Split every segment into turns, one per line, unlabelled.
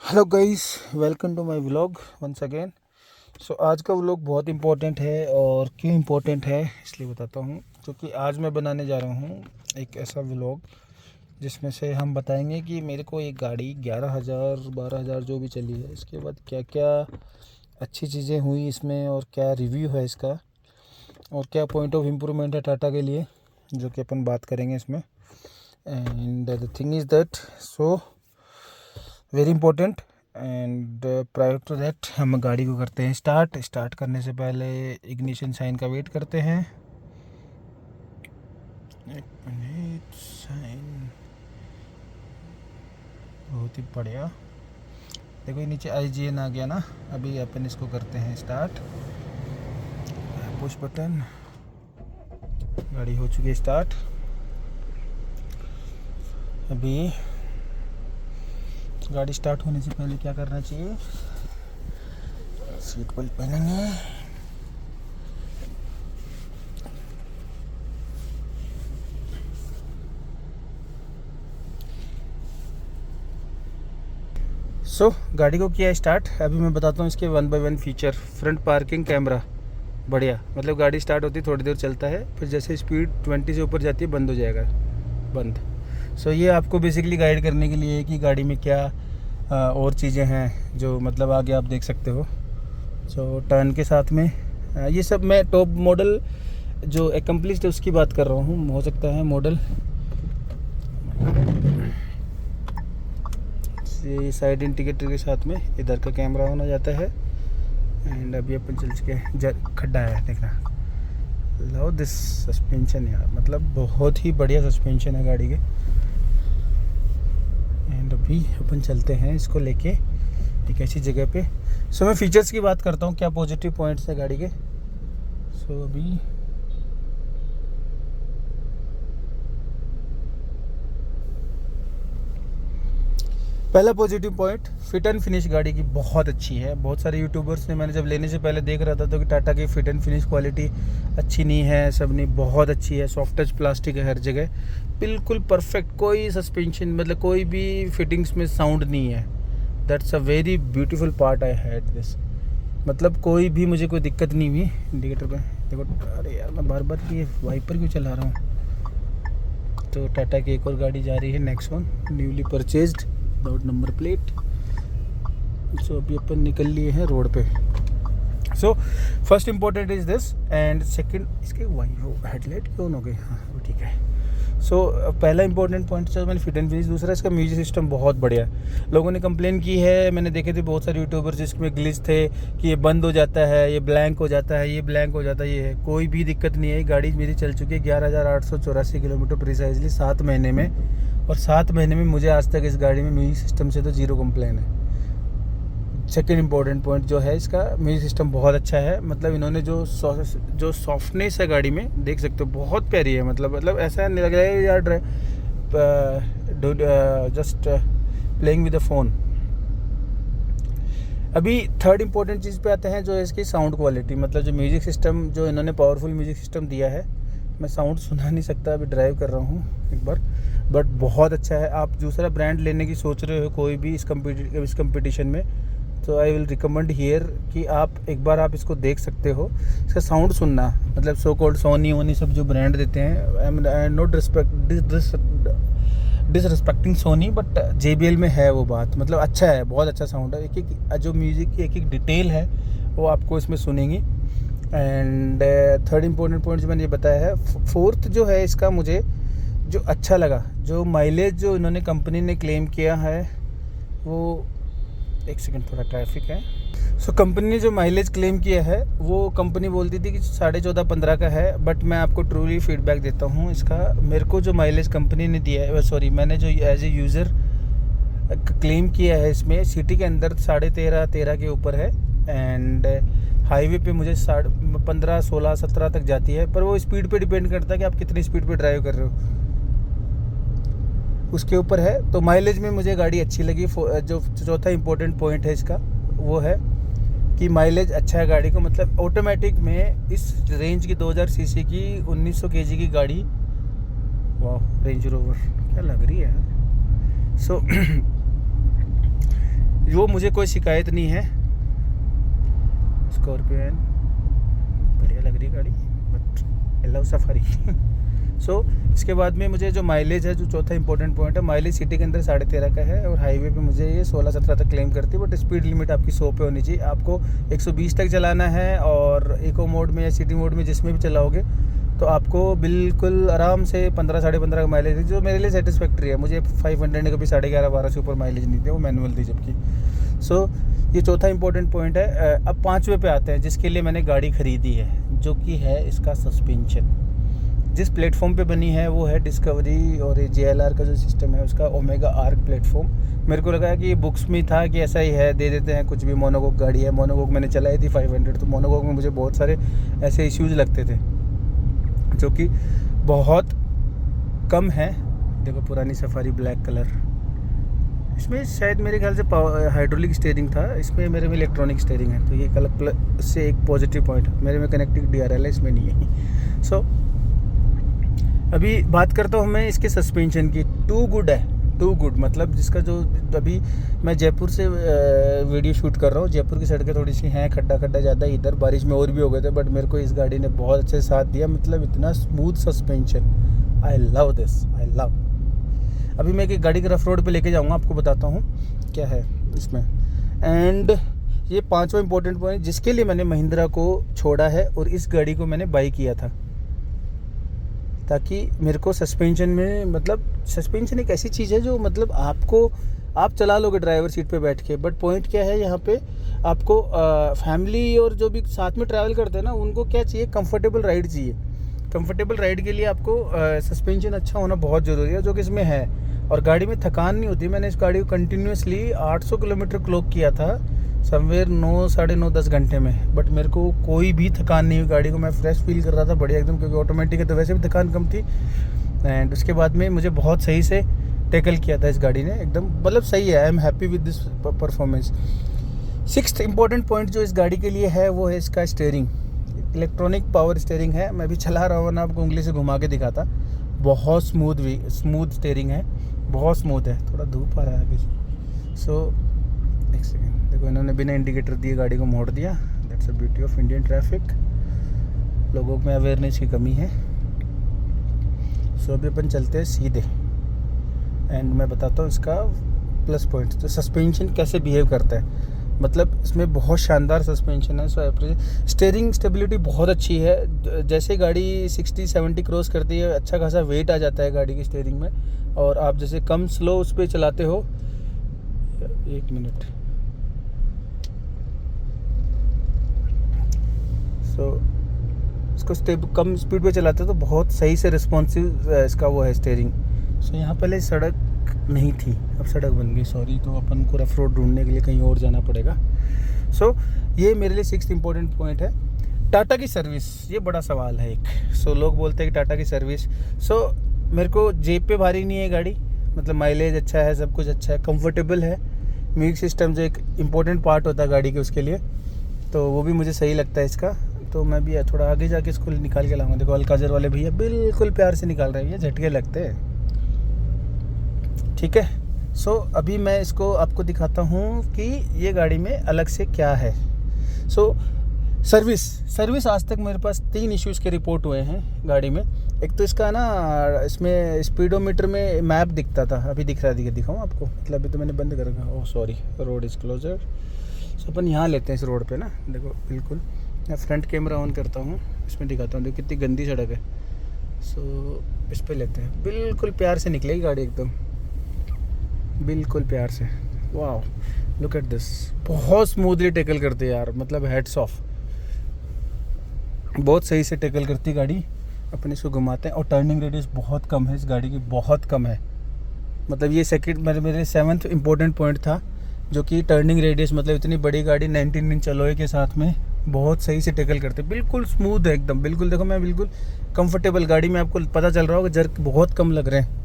Hello guys, welcome to my vlog once again. So आज का vlog बहुत important है। और क्यों इम्पोर्टेंट है इसलिए बताता हूँ, क्योंकि आज मैं बनाने जा रहा हूँ एक ऐसा व्लॉग जिसमें से हम बताएंगे कि मेरे को एक गाड़ी 11,000 12,000 जो भी चली है, इसके बाद क्या क्या अच्छी चीज़ें हुई इसमें और क्या रिव्यू है इसका और क्या पॉइंट ऑफ इम्प्रूवमेंट है टाटा के लिए, जो कि अपन बात करेंगे इसमें। And the thing is that very important. And prior to that हम गाड़ी को करते हैं स्टार्ट करने से पहले इग्निशन साइन का वेट करते हैं। एक मिनट, साइन बहुत ही बढ़िया। देखो ये नीचे IGN आ गया ना। अभी अपन इसको करते हैं स्टार्ट, पुश बटन, गाड़ी हो चुकी है स्टार्ट। अभी गाड़ी स्टार्ट होने से पहले क्या करना चाहिए, सीट बेल्ट पहनेंगे। गाड़ी को किया स्टार्ट। अभी मैं बताता हूँ इसके 1 by 1 feature. Front parking camera बढ़िया, मतलब गाड़ी स्टार्ट होती है थोड़ी देर चलता है, फिर जैसे स्पीड 20 से ऊपर जाती है बंद हो जाएगा, बंद। ये आपको बेसिकली गाइड करने के लिए है कि गाड़ी में क्या और चीज़ें हैं जो मतलब आगे आप देख सकते हो। टर्न के साथ में ये सब मैं टॉप मॉडल जो एकम्प्लिश्ड है उसकी बात कर रहा हूँ। हो सकता है मॉडल ये साइड इंडिकेटर के साथ में इधर का कैमरा होना जाता है। एंड अभी अपन चल चुके हैं, खड्डा है देखना। लव दिस सस्पेंशन यार, मतलब बहुत ही बढ़िया सस्पेंशन है गाड़ी के। एंड अभी अपन चलते हैं इसको लेके एक ऐसी जगह पे। मैं फीचर्स की बात करता हूँ, क्या पॉजिटिव पॉइंट्स है गाड़ी के। अभी पहला positive point, fit and finish गाड़ी की बहुत अच्छी है। बहुत सारे यूट्यूबर्स ने, मैंने जब लेने से पहले देख रहा था तो कि टाटा की फिट एंड फिनिश क्वालिटी अच्छी नहीं है, सब नहीं, बहुत अच्छी है। सॉफ्ट टच प्लास्टिक है हर जगह, बिल्कुल परफेक्ट। कोई सस्पेंशन मतलब कोई भी फिटिंग्स में साउंड नहीं है। That's a very beautiful part I had this, मतलब कोई भी मुझे कोई दिक्कत नहीं हुई। इंडिकेटर पे देखो, अरे यार मैं बार बार ये वाइपर क्यों चला रहा हूँ। तो टाटा की एक और गाड़ी जा रही है, Nexon, newly purchased without number plate. अभी अपन निकल लिए हैं रोड पे। First important is this. And second, इसके वो हेडलाइट क्यों हो गई, हाँ वो ठीक है। पहला इंपॉर्टेंट पॉइंट जो मैंने फिट एंड फिनिश। दूसरा, इसका म्यूजिक सिस्टम बहुत बढ़िया है। लोगों ने कंप्लेन की है, मैंने देखे थे बहुत सारे यूट्यूबर्स जिसमें ग्लिच थे कि ये बंद हो जाता है, ये ब्लैंक हो जाता है, ये ब्लैंक हो जाता है। ये है, कोई भी दिक्कत नहीं है। गाड़ी मेरी चल चुकी है 11,884 किलोमीटर प्रिसाइजली 7 महीने में। और 7 महीने में मुझे आज तक इस गाड़ी में म्यूजिक सिस्टम से तो जीरो कंप्लेन है। सेकेंड इम्पोर्टेंट पॉइंट जो है, इसका म्यूजिक सिस्टम बहुत अच्छा है। मतलब इन्होंने जो सॉफ्टनेस है गाड़ी में, देख सकते हो, बहुत प्यारी है। मतलब ऐसा नहीं लग रहा है यार just playing with the phone. अभी थर्ड इम्पोर्टेंट चीज़ पे आते हैं, जो है इसकी साउंड क्वालिटी। मतलब जो म्यूज़िक सिस्टम, जो इन्होंने पावरफुल म्यूज़िक सिस्टम दिया है, मैं साउंड सुना नहीं सकता, अभी ड्राइव कर रहा हूँ एक बार, बट बहुत अच्छा है। आप दूसरा ब्रांड लेने की सोच रहे हो कोई भी इस कंपटीशन में, तो आई विल रिकमेंड हियर कि आप एक बार आप इसको देख सकते हो, इसका साउंड सुनना। मतलब सो कॉल्ड सोनी सब जो ब्रांड देते हैं, I am not disrespecting Sony, but JBL में है वो बात। मतलब अच्छा है, बहुत अच्छा साउंड है। एक एक जो म्यूज़िक की एक एक डिटेल है वो आपको इसमें सुनेंगी। एंड थर्ड इम्पोर्टेंट पॉइंट जो मैंने ये बताया है। फोर्थ जो है इसका, मुझे जो अच्छा लगा, जो माइलेज जो इन्होंने कंपनी ने क्लेम किया है वो, एक सेकंड थोड़ा ट्रैफिक है। कंपनी ने जो माइलेज क्लेम किया है वो कंपनी बोलती थी कि 14.5-15 का है, बट मैं आपको ट्रूली फीडबैक देता हूँ इसका। मेरे को जो माइलेज कंपनी ने दिया है, सॉरी मैंने जो एज ए यूज़र क्लेम किया है, इसमें सिटी के अंदर 13.5 के ऊपर है। एंड हाईवे पे मुझे 15, 16, 17 तक जाती है। पर वो स्पीड पे डिपेंड करता है कि आप कितनी स्पीड पे ड्राइव कर रहे हो, उसके ऊपर है। तो माइलेज में मुझे गाड़ी अच्छी लगी। जो चौथा इंपॉर्टेंट पॉइंट है इसका, वो है कि माइलेज अच्छा है गाड़ी को। मतलब ऑटोमेटिक में इस रेंज की 2000 सीसी की 1900 केजी की गाड़ी, वाह रेंज रोवर क्या लग रही है यार। वो मुझे कोई शिकायत नहीं है। स्कॉर्पियन बढ़िया लग रही गाड़ी, बट आई लव सफारी। सो इसके बाद में मुझे जो माइलेज है, जो चौथा इंपॉर्टेंट पॉइंट है, माइलेज सिटी के अंदर 13.5 का है और हाईवे पे मुझे ये 16-17 तक क्लेम करती है। बट स्पीड लिमिट आपकी 100 पे होनी चाहिए। आपको 120 तक चलाना है और इको मोड में या सिटी मोड में जिसमें भी चलाओगे तो आपको बिल्कुल आराम से 15-15.5 का माइलेज, जो मेरे लिए सेटिस्फैक्ट्री है। मुझे 500 ने कभी 11.5-12 से ऊपर माइलेज नहीं थे, वो मैनुअल थी जबकि। सो ये चौथा इंपॉर्टेंट पॉइंट है। अब 5वें पे आते हैं जिसके लिए मैंने गाड़ी ख़रीदी है, जो कि है इसका सस्पेंशन। जिस प्लेटफॉर्म पे बनी है वो है डिस्कवरी, और ये JLR का जो सिस्टम है उसका ओमेगा आर्क प्लेटफॉर्म। मेरे को लगा कि ये बुक्स में था कि ऐसा ही है, दे देते हैं कुछ भी। मोनोकोक गाड़ी है, मोनोकोक मैंने चलाई थी 500, तो मोनोकोक में मुझे बहुत सारे ऐसे इश्यूज़ लगते थे जो कि बहुत कम है। देखो पुरानी सफारी ब्लैक कलर, इसमें शायद मेरे ख्याल से हाइड्रोलिक स्टीयरिंग था, इसमें मेरे में इलेक्ट्रॉनिक स्टीयरिंग है। तो ये एक अलग प्लस से एक पॉजिटिव पॉइंट है। मेरे में कनेक्टिंग DRL है, इसमें नहीं है। सो अभी बात करता हूँ मैं इसके सस्पेंशन की। टू गुड है, टू गुड मतलब जिसका जो अभी मैं जयपुर से वीडियो शूट कर रहा हूँ। जयपुर की सड़कें थोड़ी सी हैं, खड्डा खड्डा ज़्यादा, इधर बारिश में और भी हो गए थे, बट मेरे को इस गाड़ी ने बहुत अच्छे साथ दिया। मतलब इतना smooth suspension, I love this, I love. अभी मैं एक गाड़ी के रफ रोड पे लेके जाऊँगा, आपको बताता हूँ क्या है इसमें। एंड ये 5वां इंपॉर्टेंट पॉइंट जिसके लिए मैंने महिंद्रा को छोड़ा है और इस गाड़ी को मैंने बाई किया था, ताकि मेरे को सस्पेंशन में, मतलब सस्पेंशन एक ऐसी चीज़ है जो मतलब आप चला लोगे ड्राइवर सीट पे बैठ के। बट पॉइंट क्या है यहाँ पे, आपको फैमिली और जो भी साथ में ट्रैवल करते हैं ना, उनको क्या चाहिए, कंफर्टेबल राइड चाहिए। कंफर्टेबल राइड के लिए आपको सस्पेंशन अच्छा होना बहुत ज़रूरी है, जो कि इसमें है। और गाड़ी में थकान नहीं होती। मैंने इस गाड़ी को कंटिन्यूसली 800 किलोमीटर क्लॉक किया था, समवेयर 9, साढ़े 9, 10 घंटे में। बट मेरे को कोई भी थकान नहीं हुई। गाड़ी को मैं फ्रेश फील कर रहा था, बढ़िया एकदम, क्योंकि ऑटोमेटिक है तो वैसे भी थकान कम थी। एंड उसके बाद में मुझे बहुत सही से टैकल किया था इस गाड़ी ने, एकदम मतलब सही है। I am happy with this performance. 6th important point जो इस गाड़ी के लिए है वो है इसका स्टीयरिंग। इलेक्ट्रॉनिक पावर स्टीयरिंग है। मैं भी चला रहा हूँ ना, आपको उंगली से घुमा के दिखाता। बहुत स्मूथ स्टीयरिंग है, बहुत स्मूथ है। थोड़ा धूप आ रहा है आगे। सो एक सेकेंड, देखो इन्होंने बिना इंडिकेटर दिए गाड़ी को मोड़ दिया। That's a beauty of Indian traffic. लोगों में अवेयरनेस की कमी है। सो अभी अपन चलते हैं सीधे, एंड मैं बताता हूँ इसका प्लस पॉइंट, तो सस्पेंशन कैसे बिहेव करता है। मतलब इसमें बहुत शानदार सस्पेंशन है। सो स्टीयरिंग स्टेबिलिटी बहुत अच्छी है। जैसे गाड़ी 60-70 क्रॉस करती है, अच्छा खासा वेट आ जाता है गाड़ी की स्टीयरिंग में। और आप जैसे कम स्लो उस पर चलाते हो, 1 मिनट। सो इसको कम स्पीड पे चलाते हो तो बहुत सही से रिस्पॉन्सिव इसका वो है स्टीयरिंग। सो यहाँ पहले सड़क नहीं थी, अब सड़क बन गई, सॉरी। तो अपन को रफ रोड ढूंढने के लिए कहीं और जाना पड़ेगा। सो ये मेरे लिए 6th इंपॉर्टेंट पॉइंट है। टाटा की सर्विस, ये बड़ा सवाल है एक। सो लोग बोलते हैं कि टाटा की सर्विस। सो मेरे को जेब पे भारी नहीं है गाड़ी, मतलब माइलेज अच्छा है, सब कुछ अच्छा है, कंफर्टेबल है। म्यूजिक सिस्टम जो एक इम्पोर्टेंट पार्ट होता है गाड़ी के, उसके लिए तो वो भी मुझे सही लगता है इसका। तो मैं भी थोड़ा आगे जाके इसको निकाल के लाऊंगा। देखो अलकाजर वाले भैया बिल्कुल प्यार से निकाल रहे हैं, ये झटके लगते हैं, ठीक है। सो अभी मैं इसको आपको दिखाता हूँ कि ये गाड़ी में अलग से क्या है। सो सर्विस आज तक मेरे पास 3 इश्यूज़ के रिपोर्ट हुए हैं गाड़ी में। एक तो इसका ना, इसमें स्पीडोमीटर में मैप दिखता था, अभी दिख रहा है, दिखाऊँ आपको, मतलब अभी तो मैंने बंद कर रखा। Oh sorry, road is closure. So अपन यहाँ लेते हैं इस रोड पे ना, देखो बिल्कुल। मैं फ्रंट कैमरा ऑन करता हूँ, इसमें दिखाता हूँ, देखो कितनी गंदी सड़क है। सो इस पे लेते हैं, बिल्कुल प्यार से निकलेगी गाड़ी, एकदम बिल्कुल प्यार से। वाह, लुक एट दिस, बहुत स्मूथली टैकल करती है यार, मतलब हेड्स ऑफ, बहुत सही से टैकल करती है गाड़ी। अपन इसको घुमाते हैं और टर्निंग रेडियस बहुत कम है इस गाड़ी की, बहुत कम है। मतलब ये सेकंड मेरे 7th इंपॉर्टेंट पॉइंट था, जो कि टर्निंग रेडियस, मतलब इतनी बड़ी गाड़ी 19 इंच अलॉय के साथ में बहुत सही से टैकल करते, बिल्कुल स्मूथ है एकदम, बिल्कुल। देखो मैं बिल्कुल कंफर्टेबल गाड़ी में, आपको पता चल रहा होगा जर्क बहुत कम लग रहे हैं।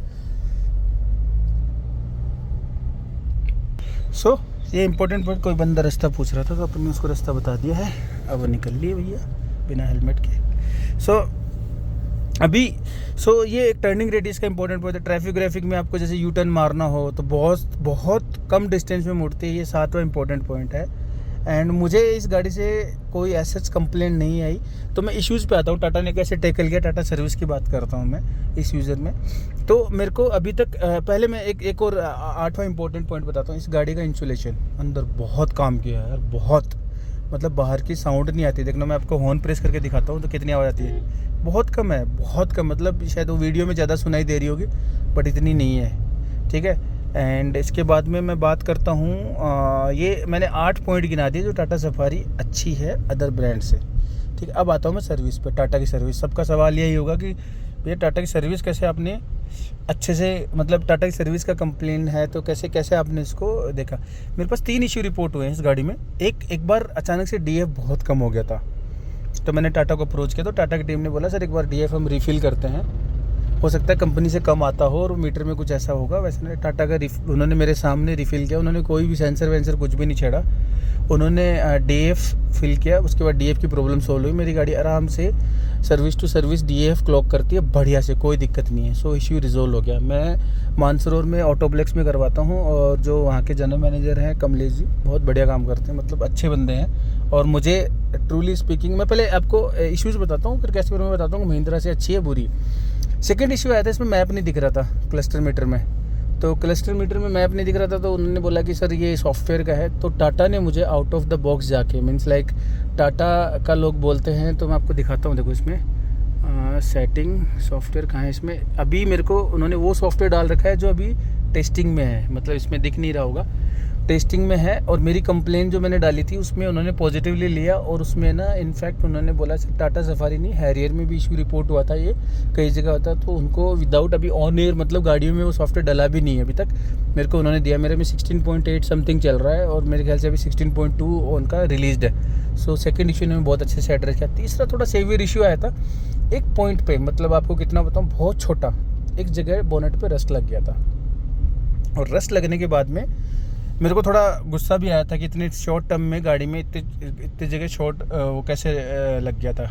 सो ये इंपॉर्टेंट पॉइंट। कोई बंदा रास्ता पूछ रहा था तो अपन ने उसको रास्ता बता दिया है। अब वो निकल लिए भैया बिना हेलमेट के। सो अभी ये एक टर्निंग रेडियस का इंपॉर्टेंट पॉइंट है। ट्रैफिक व्रैफिक में आपको जैसे यू टर्न मारना हो तो बहुत बहुत कम डिस्टेंस में मुड़ती है, ये 7वां इंपॉर्टेंट पॉइंट है। एंड मुझे इस गाड़ी से कोई एसएच कंप्लेंट नहीं आई। तो मैं इश्यूज़ पे आता हूँ, टाटा ने कैसे टैकल किया, टाटा सर्विस की बात करता हूँ मैं इस यूज़र में। तो मेरे को अभी तक पहले मैं एक और 8वां इंपॉर्टेंट पॉइंट बताता हूँ। इस गाड़ी का इंसुलेशन अंदर बहुत काम किया है यार, बहुत, मतलब बाहर की साउंड नहीं आती। देखना मैं आपको हॉर्न प्रेस करके दिखाता हूँ तो कितनी आवाज़ आती है, बहुत कम है, बहुत कम। मतलब शायद वो वीडियो में ज़्यादा सुनाई दे रही होगी बट इतनी नहीं है, ठीक है। एंड इसके बाद में मैं बात करता हूँ, ये मैंने 8 पॉइंट गिना दिए जो टाटा सफारी अच्छी है अदर ब्रांड से, ठीक है। अब आता हूँ मैं सर्विस पे। टाटा की सर्विस, सबका सवाल यही होगा कि भैया टाटा की सर्विस कैसे आपने अच्छे से, मतलब टाटा की सर्विस का कंप्लेन है तो कैसे कैसे आपने इसको देखा। मेरे पास 3 इश्यू रिपोर्ट हुए हैं इस गाड़ी में। एक बार अचानक से डीएफ बहुत कम हो गया था, तो मैंने टाटा को अप्रोच किया तो टाटा की टीम ने बोला सर एक बार डीएफ हम रिफ़िल करते हैं, हो सकता है कंपनी से कम आता हो और मीटर में कुछ ऐसा होगा। वैसे टाटा का उन्होंने मेरे सामने रिफ़िल किया, उन्होंने कोई भी सेंसर वेंसर कुछ भी नहीं छेड़ा, उन्होंने डीएफ फिल किया। उसके बाद डीएफ की प्रॉब्लम सोल्व हुई, मेरी गाड़ी आराम से सर्विस टू सर्विस डीएफ क्लॉक करती है बढ़िया से, कोई दिक्कत नहीं है। सो इश्यू रिजोल्व हो गया। मैं मानसरोवर में ऑटोप्लेक्स में करवाता हूँ और जो वहाँ के जनरल मैनेजर हैं कमलेश जी, बहुत बढ़िया काम करते हैं, मतलब अच्छे बंदे हैं। और मुझे ट्रूली स्पीकिंग, मैं पहले आपको इश्यूज़ बताता हूँ फिर कैसे मैं बताता हूँ महिंद्रा से अच्छी है बुरी। सेकेंड इशू आया था, इसमें मैप नहीं दिख रहा था क्लस्टर मीटर में, तो क्लस्टर मीटर में मैप नहीं दिख रहा था तो उन्होंने बोला कि सर ये सॉफ्टवेयर का है। तो टाटा ने मुझे आउट ऑफ द बॉक्स जाके, मीन्स लाइक टाटा का लोग बोलते हैं, तो मैं आपको दिखाता हूँ। देखो इसमें सेटिंग सॉफ्टवेयर कहाँ है, इसमें अभी मेरे को उन्होंने वो सॉफ्टवेयर डाल रखा है जो अभी टेस्टिंग में है, मतलब इसमें दिख नहीं रहा होगा, टेस्टिंग में है। और मेरी कंप्लेन जो मैंने डाली थी उसमें उन्होंने पॉजिटिवली लिया और उसमें ना इनफैक्ट उन्होंने बोला सर टाटा सफारी नहीं, हैरियर में भी इशू रिपोर्ट हुआ था, ये कई जगह होता, तो उनको विदाउट अभी ऑन एयर, मतलब गाड़ियों में वो सॉफ्टवेयर डला भी नहीं है अभी तक, मेरे को उन्होंने दिया। मेरे में 16.8 समथिंग चल रहा है और मेरे ख्याल से अभी 16.2 उनका रिलीज्ड है। सो सेकेंड इशू ने बहुत अच्छे से एड्रेस किया। तीसरा थोड़ा सेवियर इशू आया था एक पॉइंट पे, मतलब आपको कितना बताऊँ, बहुत छोटा, एक जगह बोनेट पे रस्ट लग गया था। और रस्ट लगने के बाद में मेरे को थोड़ा गुस्सा भी आया था कि इतने शॉर्ट टर्म में गाड़ी में इतनी जगह शॉर्ट वो कैसे लग गया था।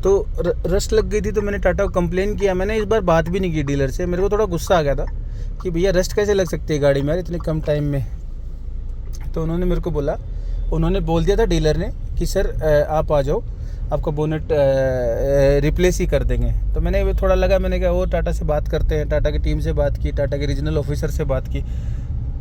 तो रस्ट लग गई थी तो मैंने टाटा को कंप्लेन किया। मैंने इस बार बात भी नहीं की डीलर से, मेरे को थोड़ा गुस्सा आ गया था कि भैया रस्ट कैसे लग सकती है गाड़ी में यार इतने कम टाइम में। तो उन्होंने मेरे को बोला, उन्होंने बोल दिया था डीलर ने कि सर आप आ जाओ, आपका बोनेट रिप्लेस ही कर देंगे। तो मैंने थोड़ा लगा, मैंने कहा वो टाटा से बात करते हैं, टाटा की टीम से बात की, टाटा के रीजनल ऑफिसर से बात की,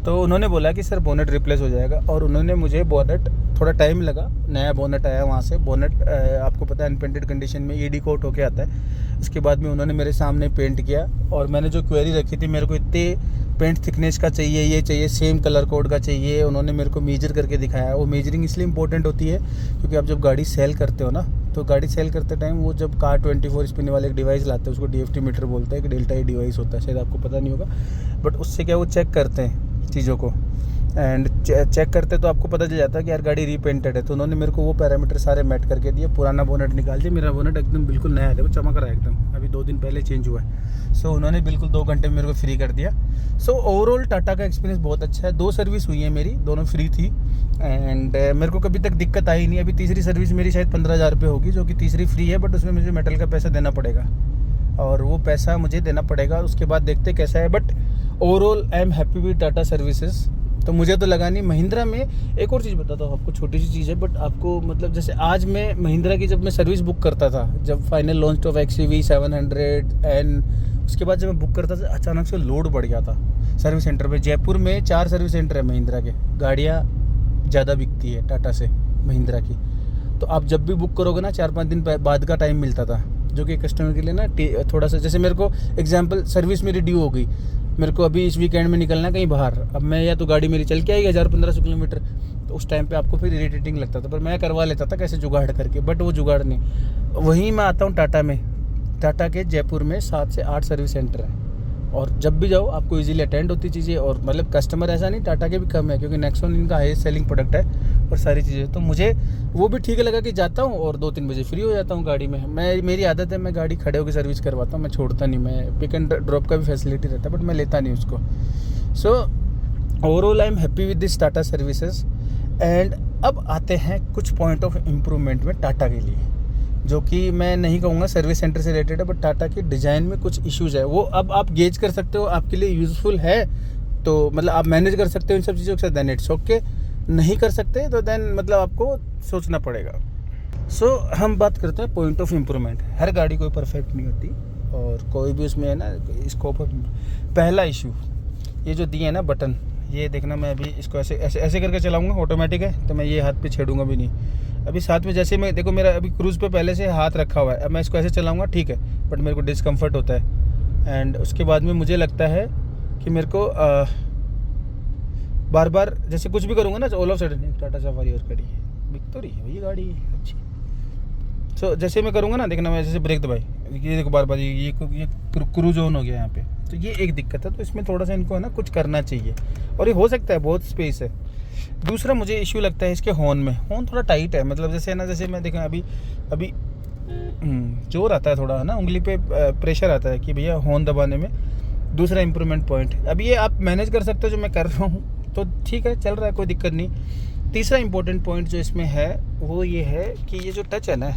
तो उन्होंने बोला कि सर बोनेट रिप्लेस हो जाएगा। और उन्होंने मुझे बोनेट, थोड़ा टाइम लगा, नया बोनेट आया वहाँ से। बोनेट आपको पता है अनपेंटेड कंडीशन में ईडी कोट होके आता है। उसके बाद में उन्होंने मेरे सामने पेंट किया और मैंने जो क्वेरी रखी थी, मेरे को इतने पेंट थिकनेस का चाहिए, ये चाहिए, सेम कलर कोड का चाहिए, उन्होंने मेरे को मेजर करके दिखाया। वो मेजरिंग इसलिए इंपॉर्टेंट होती है क्योंकि आप जब गाड़ी सेल करते हो ना, तो गाड़ी सेल करते टाइम वो जब कार 24 स्पिन वाले एक डिवाइस लाते हैं, उसको डीएफटी मीटर बोलते हैं, कि डेल्टा ई डिवाइस होता है, शायद आपको पता नहीं होगा, बट उससे क्या वो चेक करते हैं चीज़ों को। एंड चेक करते तो आपको पता चल जाता है कि यार गाड़ी रीपेंटेड है। तो उन्होंने मेरे को वो पैरामीटर सारे मैट करके दिए, पुराना बोनेट निकाल दिया, मेरा बोनेट एकदम बिल्कुल नया है, देखो चमक रहा है एकदम, अभी 2 दिन पहले चेंज हुआ है। सो उन्होंने बिल्कुल 2 घंटे में मेरे को फ्री कर दिया। सो ओवरऑल टाटा का एक्सपीरियंस बहुत अच्छा है। 2 सर्विस हुई है मेरी, दोनों फ्री थी एंड मेरे को कभी तक दिक्कत आई नहीं। अभी तीसरी सर्विस मेरी शायद 15,000 रुपये होगी, जो कि तीसरी फ्री है, बट उसमें मुझे मेटल का पैसा देना पड़ेगा और वो पैसा मुझे देना पड़ेगा, उसके बाद देखते कैसा है। But overall I am happy with Tata services. तो मुझे तो लगा नहीं। महिंद्रा में एक और चीज़ बताता हूँ आपको, छोटी सी चीज़ है बट आपको, मतलब जैसे आज मैं महिंद्रा की जब मैं सर्विस बुक करता था, जब final launch of XUV 700 and उसके बाद जब मैं बुक करता था, अचानक से लोड बढ़ गया था सर्विस सेंटर पे। जयपुर में 4 सर्विस सेंटर है महिंद्रा के, गाड़ियाँ ज़्यादा बिकती है टाटा से महिंद्रा की। तो आप जब भी बुक करोगे ना, 4-5 दिन बाद का टाइम मिलता था, जो कि कस्टमर के लिए ना थोड़ा सा, जैसे मेरे को एग्जांपल सर्विस मेरी ड्यू हो गई, मेरे को अभी इस वीकेंड में निकलना है कहीं बाहर, अब मैं या तो गाड़ी मेरी चल के आएगी 1000-1500 किलोमीटर, तो उस टाइम पे आपको फिर इरिटेटिंग लगता था, पर मैं करवा लेता था कैसे जुगाड़ करके, बट वो जुगाड़ नहीं। वहीं मैं आता हूँ टाटा में, टाटा के जयपुर में 7 से 8 सर्विस सेंटर हैं और जब भी जाओ आपको इजीली अटेंड होती चीज़ें, और मतलब कस्टमर ऐसा नहीं, टाटा के भी कम है क्योंकि नेक्सॉन इनका हाईएस्ट सेलिंग प्रोडक्ट है और सारी चीज़ें। तो मुझे वो भी ठीक लगा कि जाता हूँ और 2-3 बजे फ्री हो जाता हूँ गाड़ी में। मेरी आदत है, मैं गाड़ी खड़े होकर सर्विस करवाता हूँ, मैं छोड़ता नहीं। मैं पिक एंड ड्रॉप का भी फैसिलिटी रहता है बट मैं लेता नहीं उसको। So overall I am happy with this Tata services. And अब आते हैं कुछ पॉइंट ऑफ इम्प्रूवमेंट में टाटा के लिए। जो कि मैं नहीं कहूँगा सर्विस सेंटर से रिलेटेड है, बट टाटा की डिज़ाइन में कुछ इश्यूज़ है, वो अब आप गेज कर सकते हो, आपके लिए यूज़फुल है तो मतलब आप मैनेज कर सकते हो इन सब चीज़ों के साथ, देन इट्स ओके। नहीं कर सकते तो देन मतलब आपको सोचना पड़ेगा। सो हम बात करते हैं पॉइंट ऑफ इम्प्रूवमेंट। हर गाड़ी कोई परफेक्ट नहीं होती और कोई भी उसमें है ना स्कोप ऑफ। पहला इशू ये जो दिए है ना बटन, ये देखना, मैं अभी इसको ऐसे ऐसे ऐसे करके चलाऊंगा, ऑटोमेटिक है तो मैं ये हाथ पे छेड़ूंगा भी नहीं। अभी साथ में जैसे मैं देखो, मेरा अभी क्रूज़ पे पहले से हाथ रखा हुआ है, अब मैं इसको ऐसे चलाऊंगा ठीक है, बट मेरे को डिस्कम्फर्ट होता है। एंड उसके बाद में मुझे लगता है कि मेरे को बार बार जैसे कुछ भी करूँगा ना, all of sudden Tata safari और खड़ी है, बिक तो रही है ये गाड़ी अच्छी। सो जैसे मैं करूँगा ना, देखना मैं जैसे ब्रेक दबाई, ये देखो बार बार ये क्रूज ऑन हो गया यहाँ पे, तो ये एक दिक्कत है। तो इसमें थोड़ा सा इनको है ना कुछ करना चाहिए, और ये हो सकता है, बहुत स्पेस है। दूसरा मुझे इश्यू लगता है इसके हॉर्न में, हॉर्न थोड़ा टाइट है, मतलब जैसे है ना, जैसे मैं देखा अभी जोर आता है थोड़ा, है ना, उंगली पे प्रेशर आता है कि भैया हॉर्न दबाने में। दूसरा इम्प्रूवमेंट पॉइंट, अभी ये आप मैनेज कर सकते हो, जो मैं कर रहा हूँ तो ठीक है, चल रहा है, कोई दिक्कत नहीं। तीसरा इंपॉर्टेंट पॉइंट जो इसमें है वो ये है कि ये जो टच है ना,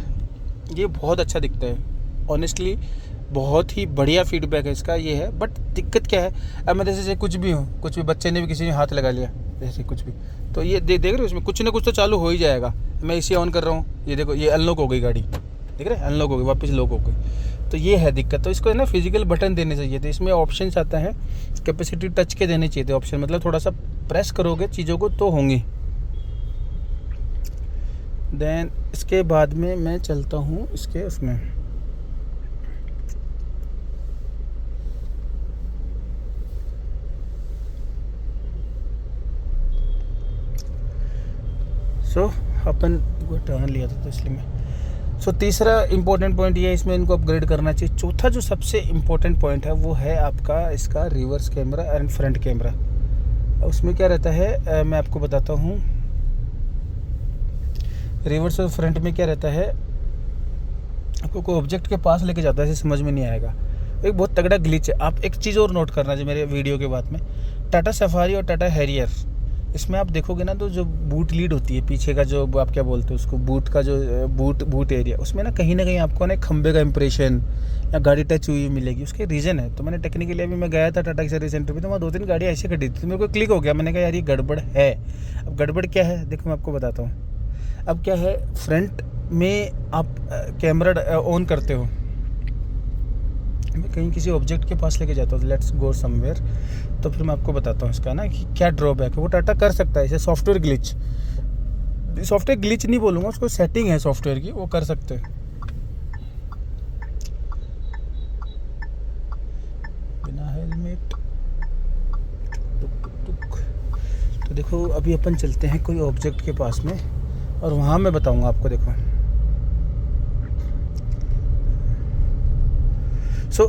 ये बहुत अच्छा दिखता है ऑनेस्टली, बहुत ही बढ़िया फीडबैक है इसका ये है। बट दिक्कत क्या है, अब मैं जैसे कुछ भी हूँ, कुछ भी बच्चे ने भी किसी ने हाथ लगा लिया जैसे कुछ भी, तो ये देख रहे हो इसमें कुछ ना कुछ तो चालू हो ही जाएगा। मैं इसे ऑन कर रहा हूँ, ये देखो ये अनलॉक हो गई गाड़ी, देख रहे हैं, अनलॉक हो गई, वापस लॉक हो गई। तो ये है दिक्कत। तो इसको है ना फिजिकल बटन देने चाहिए थे। इसमें ऑप्शन आता है कैपेसिटी टच के देने चाहिए थे ऑप्शन, मतलब थोड़ा सा प्रेस करोगे चीज़ों को तो होंगी। देन इसके बाद में मैं चलता हूँ इसके उसमें, अपन को टर्न लिया था तो इसलिए मैं। तीसरा इंपॉर्टेंट पॉइंट ये है, इसमें इनको अपग्रेड करना चाहिए। चौथा जो सबसे इम्पोर्टेंट पॉइंट है वो है आपका इसका reverse camera and front camera. उसमें क्या रहता है मैं आपको बताता हूँ। रिवर्स और फ्रंट में क्या रहता है, आपको कोई ऑब्जेक्ट के पास लेके जाता है, ऐसे समझ में नहीं आएगा, एक बहुत तगड़ा ग्लिच है। आप एक चीज़ और नोट करना चाहिए मेरे वीडियो के बाद में, टाटा सफारी और टाटा हैरियर, इसमें आप देखोगे ना तो जो बूट लीड होती है पीछे का, जो आप क्या बोलते हो उसको, बूट का जो बूट एरिया, उसमें ना कहीं आपको ना खंबे का इंप्रेशन या गाड़ी टच हुई मिलेगी। उसके रीज़न है। तो मैंने टेक्निकली अभी मैं गया था टाटा की सर्विस सेंटर पे, तो वहाँ 2-3 गाड़ियाँ ऐसे खड़ी थी, तो मेरे को क्लिक हो गया, मैंने कहा यार ये गड़बड़ है। अब गड़बड़ क्या है देखो मैं आपको बताता हूँ। अब क्या है, फ्रंट में आप कैमरा ऑन करते हो, मैं कहीं किसी ऑब्जेक्ट के पास लेके जाता हूँ, लेट्स गो समवेयर, तो फिर मैं आपको बताता हूँ इसका ना कि क्या ड्रॉबैक है। वो टाटा कर सकता है, इसे सॉफ्टवेयर ग्लिच नहीं बोलूँगा उसको, सेटिंग है सॉफ्टवेयर की, वो कर सकते हैं। बिना हेलमेट तो देखो अभी अपन चलते हैं कोई ऑब्जेक्ट के पास में, और वहाँ मैं बताऊँगा आपको। देखो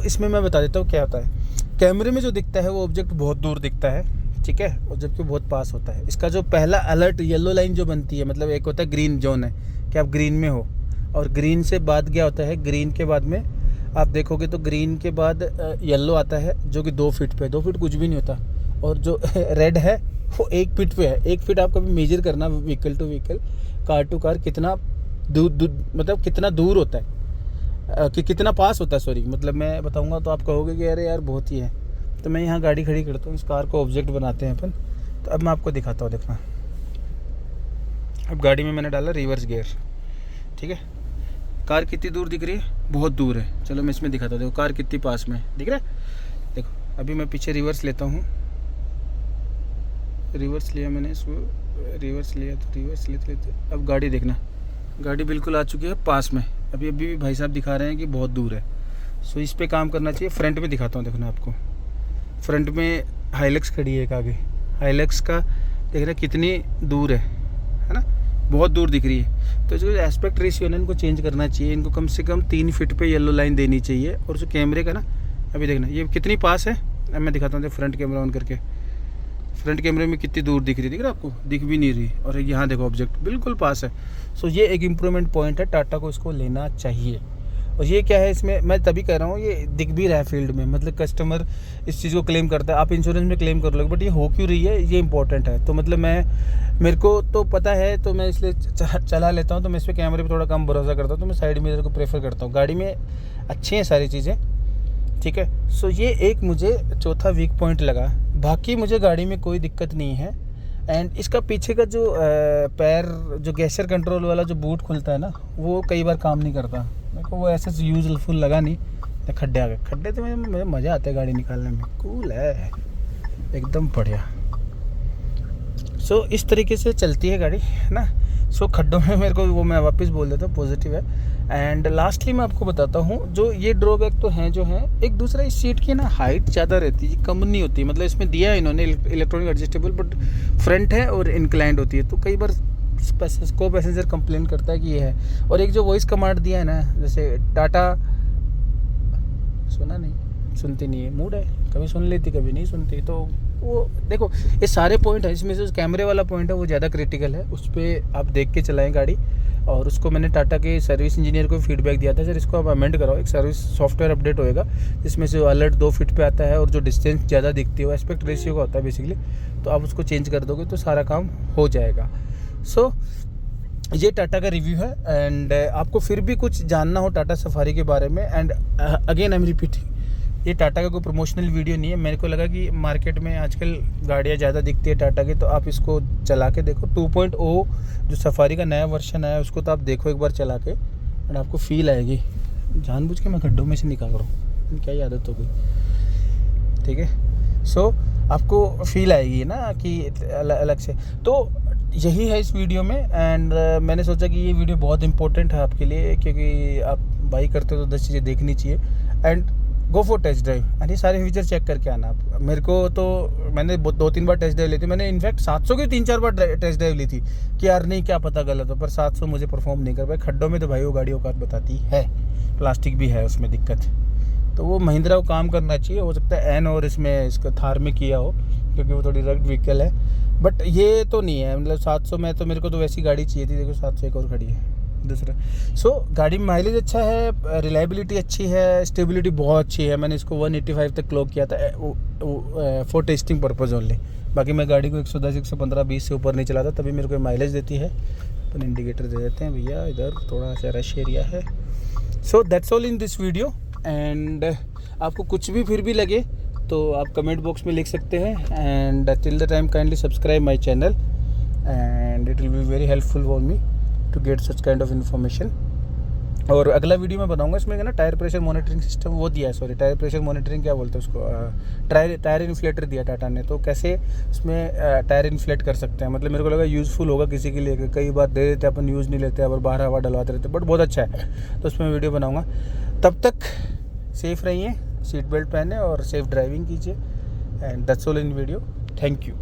इसमें मैं बता देता हूँ क्या होता है। कैमरे में जो दिखता है वो ऑब्जेक्ट बहुत दूर दिखता है, ठीक है, और जबकि बहुत पास होता है। इसका जो पहला अलर्ट येलो लाइन जो बनती है, मतलब एक होता है ग्रीन जोन है कि आप ग्रीन में हो, और ग्रीन से बाद क्या होता है, ग्रीन के बाद में आप देखोगे तो ग्रीन के बाद येलो आता है जो कि 2 फीट पे, 2 फीट कुछ भी नहीं होता, और जो रेड है वो 1 फीट पे है। 1 फीट आप कभी मेजर करना vehicle to vehicle, car to car, कितना मतलब कितना दूर होता है कि कितना पास होता है, सॉरी, मतलब मैं बताऊंगा तो आप कहोगे कि अरे यार बहुत ही है। तो मैं यहाँ गाड़ी खड़ी करता हूँ, इस कार को ऑब्जेक्ट बनाते हैं अपन। तो अब मैं आपको दिखाता हूँ, देखना, अब गाड़ी में मैंने डाला रिवर्स गियर, ठीक है, कार कितनी दूर दिख रही है, बहुत दूर है। चलो मैं इसमें दिखाता हूँ, देखो कार कितनी पास में दिख रहा है। देखो अभी मैं पीछे रिवर्स लेता हूँ, रिवर्स लिया मैंने इसको, रिवर्स लिया तो रिवर्स लेते अब गाड़ी देखना, गाड़ी बिल्कुल आ चुकी है पास में। अभी भी भाई साहब दिखा रहे हैं कि बहुत दूर है। इस पे काम करना चाहिए। फ्रंट में दिखाता हूँ, देखना आपको, फ्रंट में हाइलक्स खड़ी है एक आगे, हाइलक्स का देख रहे कितनी दूर है ना, बहुत दूर दिख रही है। तो जो एस्पेक्ट रेशियो है इनको चेंज करना चाहिए, इनको कम से कम 3 फीट पे येलो लाइन देनी चाहिए। और जो कैमरे का ना, अभी देखना ये कितनी पास है, अब मैं दिखाता हूँ फ्रंट कैमरा ऑन करके, फ्रंट कैमरे में कितनी दूर दिख रही है, दिख रहा है आपको, दिख भी नहीं रही, और यहाँ देखो ऑब्जेक्ट बिल्कुल पास है। ये एक इम्प्रूवमेंट पॉइंट है, टाटा को इसको लेना चाहिए। और ये क्या है, इसमें मैं तभी कह रहा हूँ, ये दिख भी रहा है फील्ड में, मतलब कस्टमर इस चीज़ को क्लेम करता है, आप इंश्योरेंस में क्लेम कर लोगे, बट ये हो क्यों रही है ये इंपॉर्टेंट है। तो मतलब मेरे को तो पता है, तो मैं इसलिए चला लेता हूँ। तो मैं इस पर कैमरे पर थोड़ा कम भरोसा करता हूँ, तो मैं साइड मिरर को प्रेफर करता हूँ। गाड़ी में अच्छी हैं सारी चीज़ें, ठीक है। सो ये एक मुझे चौथा वीक पॉइंट लगा, बाकी मुझे गाड़ी में कोई दिक्कत नहीं है। एंड इसका पीछे का जो पैर, जो गेस्चर कंट्रोल वाला जो बूट खुलता है ना, वो कई बार काम नहीं करता मेरे को, वो ऐसे यूजफुल लगा नहीं। खड्डे आ गए, खड्डे तो मुझे मज़ा आता है गाड़ी निकालने में, कूल है एकदम बढ़िया। सो इस तरीके से चलती है गाड़ी, है ना। सो खड्डों में मेरे को, वो मैं वापस बोल देता हूँ, पॉजिटिव है। एंड लास्टली मैं आपको बताता हूँ, जो ये ड्रॉबैक तो हैं जो हैं, एक दूसरा इस सीट की ना हाइट ज़्यादा रहती है, कम नहीं होती। मतलब इसमें दिया है इन्होंने इलेक्ट्रॉनिक एडजस्टेबल, बट फ्रंट है और इंक्लाइंड होती है। तो कई बार को पैसेंजर कंप्लेन करता है कि ये है। और एक जो वॉइस कमांड दिया है ना, जैसे टाटा, सुना नहीं, सुनती नहीं है, मूड है, कभी सुन लेती कभी नहीं सुनती। तो वो देखो, ये सारे पॉइंट है, इसमें से कैमरे वाला पॉइंट है वो ज़्यादा क्रिटिकल है, उस पर आप देख के चलाएं गाड़ी। और उसको मैंने टाटा के सर्विस इंजीनियर को फीडबैक दिया था, सर इसको आप अमेंड कराओ, एक सर्विस सॉफ्टवेयर अपडेट होएगा जिसमें से अलर्ट 2 फीट पे आता है, और जो डिस्टेंस ज़्यादा दिखती है वो एस्पेक्ट रेशियो का होता है बेसिकली। तो आप उसको चेंज कर दोगे तो सारा काम हो जाएगा। सो ये टाटा का रिव्यू है। एंड आपको फिर भी कुछ जानना हो टाटा सफारी के बारे में, and again I am repeating, ये टाटा का कोई प्रमोशनल वीडियो नहीं है। मेरे को लगा कि मार्केट में आजकल गाड़ियाँ ज़्यादा दिखती है टाटा की, तो आप इसको चला के देखो। 2.0 जो सफारी का नया वर्जन आया है, उसको तो आप देखो एक बार चला के, एंड आपको फील आएगी। जानबूझ के मैं गड्ढों में से निकाल रहा हूँ, क्या ही आदत हो गई, ठीक है। सो आपको फील आएगी ना कि अलग से। तो यही है इस वीडियो में। एंड मैंने सोचा कि ये वीडियो बहुत इंपॉर्टेंट है आपके लिए, क्योंकि आप बाई करते हो तो 10 चीज़ें देखनी चाहिए। And go for test drive, यानी सारे फीचर चेक करके आना आप। मेरे को तो मैंने 2-3 बार टेस्ट ड्राइव ली थी, मैंने इनफैक्ट 700 की 3-4 बार टेस्ट ड्राइव ली थी कि यार नहीं क्या पता गलत हो, पर 700 मुझे परफॉर्म नहीं कर पाए। खड्डों में तो भाई वो गाड़ी औकात बताती है, प्लास्टिक भी है उसमें दिक्कत। तो वो महिंद्रा को काम करना चाहिए, हो सकता है एन और इसमें इसका थार में किया हो, क्योंकि वो थोड़ी रग्ड व्हीकल है। बट ये तो नहीं है, मतलब 700 में तो मेरे को तो वैसी गाड़ी चाहिए थी। देखो 700 एक और खड़ी है दूसरा। सो गाड़ी में माइलेज अच्छा है, रिलायबिलिटी अच्छी है, स्टेबिलिटी बहुत अच्छी है। मैंने इसको 185 तक क्लॉक किया था फॉर टेस्टिंग पर्पज़ ओनली। बाकी मैं गाड़ी को 110, 115, 20 से ऊपर नहीं चलाता, तभी मेरे को माइलेज देती है। अपन इंडिकेटर दे देते हैं भैया, इधर थोड़ा सा रश एरिया है। So that's all in this video. And आपको कुछ भी फिर भी लगे तो आप कमेंट बॉक्स में लिख सकते हैं। And till the time kindly subscribe my channel, and it will be very helpful for me to get such kind of information. और अगला वीडियो मैं बनाऊंगा, इसमें ना टायर प्रेशर मॉनिटरिंग सिस्टम वो दिया है, सॉरी टायर प्रेशर मॉनिटरिंग क्या बोलते हैं उसको, टायर इन्फ्लेटर दिया टाटा ने। तो कैसे उसमें टायर इन्फ्लेट कर सकते हैं, मतलब मेरे को लगा यूज़फुल होगा किसी के लिए। कई बार दे देते अपन यूज़ नहीं लेते, और बाहर हवा डलवाते रहते, बट बहुत अच्छा है। तो उसमें वीडियो बनाऊँगा। तब तक सेफ़ रहिए, सीट बेल्ट पहने और सेफ ड्राइविंग कीजिए। And that's all in video. Thank you.